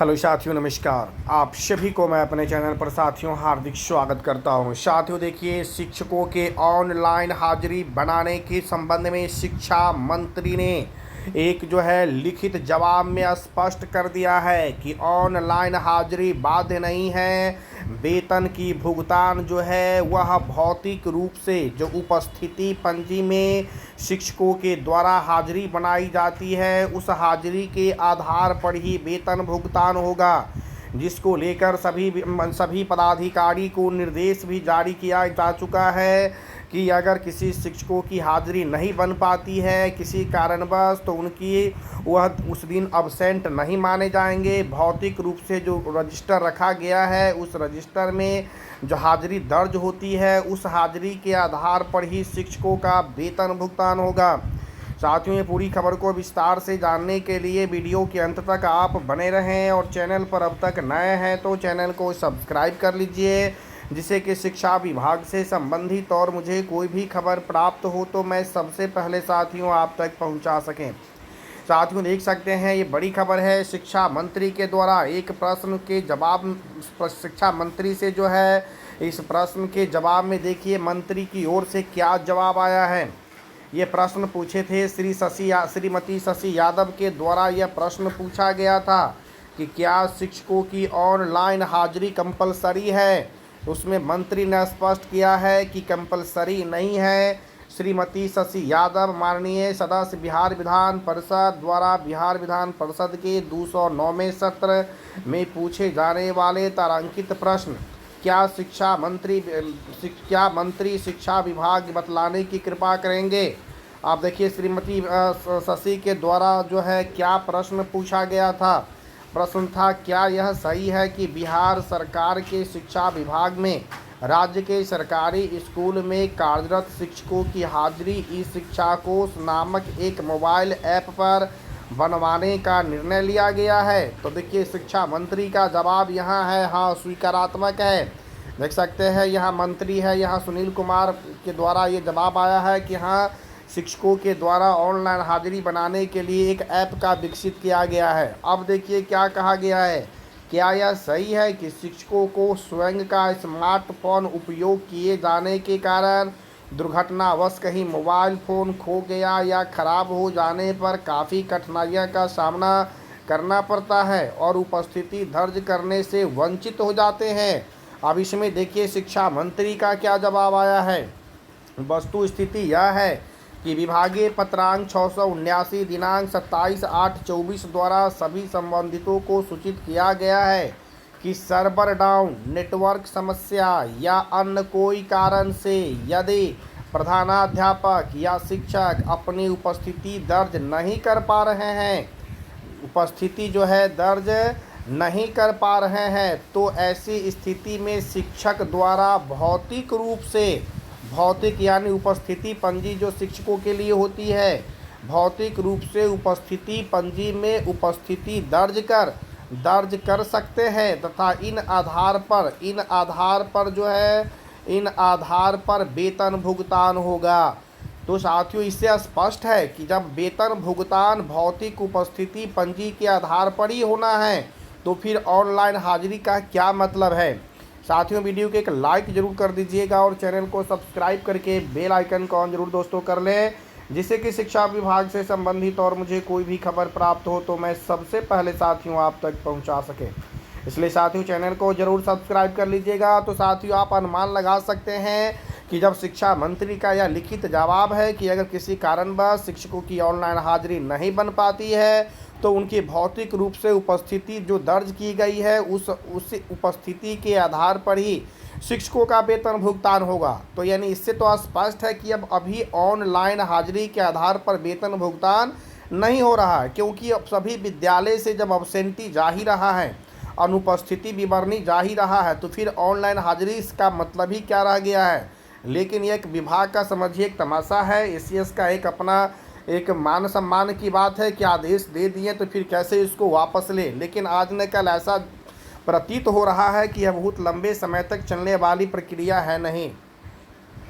Hello साथियों, नमस्कार। आप सभी को मैं अपने चैनल पर साथियों हार्दिक स्वागत करता हूं। साथियों देखिए, शिक्षकों के ऑनलाइन हाजिरी बनाने के संबंध में शिक्षा मंत्री ने एक लिखित जवाब में स्पष्ट कर दिया है कि ऑनलाइन हाजिरी बाध्य नहीं है। वेतन की भुगतान वह भौतिक रूप से जो उपस्थिति पंजी में शिक्षकों के द्वारा हाजिरी बनाई जाती है, उस हाजिरी के आधार पर ही वेतन भुगतान होगा, जिसको लेकर सभी पदाधिकारी को निर्देश भी जारी किया जा चुका है कि अगर किसी शिक्षकों की हाजिरी नहीं बन पाती है किसी कारणवश, तो उनकी वह उस दिन अब्सेंट नहीं माने जाएंगे। भौतिक रूप से जो रजिस्टर रखा गया है, उस रजिस्टर में जो हाजिरी दर्ज होती है, उस हाजिरी के आधार पर ही शिक्षकों का वेतन भुगतान होगा। साथियों, ये पूरी खबर को विस्तार से जानने के लिए वीडियो के अंत तक आप बने रहें और चैनल पर अब तक नए हैं तो चैनल को सब्सक्राइब कर लीजिए, जिससे कि शिक्षा विभाग से संबंधित और मुझे कोई भी खबर प्राप्त हो तो मैं सबसे पहले साथियों आप तक पहुंचा सकें। साथियों देख सकते हैं, ये बड़ी खबर है। शिक्षा मंत्री के द्वारा एक प्रश्न के जवाब, शिक्षा मंत्री से इस प्रश्न के जवाब में देखिए मंत्री की ओर से क्या जवाब आया है। ये प्रश्न पूछे थे श्रीमती शशि यादव के द्वारा। यह प्रश्न पूछा गया था कि क्या शिक्षकों की ऑनलाइन हाजिरी कंपलसरी है। उसमें मंत्री ने स्पष्ट किया है कि कंपलसरी नहीं है। श्रीमती शशि यादव माननीय सदस्य बिहार विधान परिषद द्वारा बिहार विधान परिषद के 209वें सत्र में पूछे जाने वाले तारांकित प्रश्न क्या मंत्री शिक्षा विभाग बतलाने की कृपा करेंगे। आप देखिए, श्रीमती शशि के द्वारा क्या प्रश्न पूछा गया था। प्रश्न था, क्या यह सही है कि बिहार सरकार के शिक्षा विभाग में राज्य के सरकारी स्कूल में कार्यरत शिक्षकों की हाजिरी ई शिक्षा कोश नामक एक मोबाइल ऐप पर बनवाने का निर्णय लिया गया है। तो देखिए, शिक्षा मंत्री का जवाब यहाँ है हाँ, स्वीकारात्मक है। देख सकते हैं, यहाँ मंत्री है, यहाँ सुनील कुमार के द्वारा ये जवाब आया है कि हाँ, शिक्षकों के द्वारा ऑनलाइन हाजिरी बनाने के लिए एक ऐप का विकसित किया गया है। अब देखिए क्या कहा गया है। क्या यह सही है कि शिक्षकों को स्वयं का स्मार्टफोन उपयोग किए जाने के कारण दुर्घटनावश कहीं मोबाइल फ़ोन खो गया या ख़राब हो जाने पर काफ़ी कठिनाइयों का सामना करना पड़ता है और उपस्थिति दर्ज करने से वंचित हो जाते हैं। अब इसमें देखिए शिक्षा मंत्री का क्या जवाब आया है। वस्तु स्थिति यह है कि विभागीय पत्रांक 679 दिनांक 27/8/24 द्वारा सभी संबंधितों को सूचित किया गया है कि सर्वर डाउन, नेटवर्क समस्या या अन्य कोई कारण से यदि प्रधानाध्यापक या शिक्षक अपनी उपस्थिति दर्ज नहीं कर पा रहे हैं, दर्ज नहीं कर पा रहे हैं, तो ऐसी स्थिति में शिक्षक द्वारा भौतिक यानी उपस्थिति पंजी जो शिक्षकों के लिए होती है, भौतिक रूप से उपस्थिति पंजी में उपस्थिति दर्ज कर सकते हैं तथा इन आधार पर वेतन भुगतान होगा। तो साथियों, इससे स्पष्ट है कि जब वेतन भुगतान भौतिक उपस्थिति पंजी के आधार पर ही होना है, तो फिर ऑनलाइन हाजिरी का क्या मतलब है। साथियों, वीडियो को एक लाइक जरूर कर दीजिएगा और चैनल को सब्सक्राइब करके बेल आइकन को ऑन जरूर दोस्तों कर लें, जिससे कि शिक्षा विभाग से संबंधित और मुझे कोई भी खबर प्राप्त हो तो मैं सबसे पहले साथियों आप तक पहुंचा सके। इसलिए साथियों, चैनल को जरूर सब्सक्राइब कर लीजिएगा। तो साथियों, आप अनुमान लगा सकते हैं कि जब शिक्षा मंत्री का यह लिखित जवाब है कि अगर किसी कारणवश शिक्षकों की ऑनलाइन हाजिरी नहीं बन पाती है तो उनकी भौतिक रूप से उपस्थिति जो दर्ज की गई है उस उपस्थिति के आधार पर ही शिक्षकों का वेतन भुगतान होगा। तो यानी इससे तो स्पष्ट है कि अब अभी ऑनलाइन हाजिरी के आधार पर वेतन भुगतान नहीं हो रहा है, क्योंकि अब सभी विद्यालय से जब अब्सेंटी जा ही रहा है, अनुपस्थिति विवरणी जा ही रहा है, तो फिर ऑनलाइन हाजिरी इसका मतलब ही क्या रह गया है। लेकिन ये एक विभाग का समझिए एक तमाशा है, एसीएस का एक मान सम्मान की बात है कि आदेश दे दिए तो फिर कैसे इसको वापस ले। लेकिन आज न कल ऐसा प्रतीत हो रहा है कि यह बहुत लंबे समय तक चलने वाली प्रक्रिया है नहीं।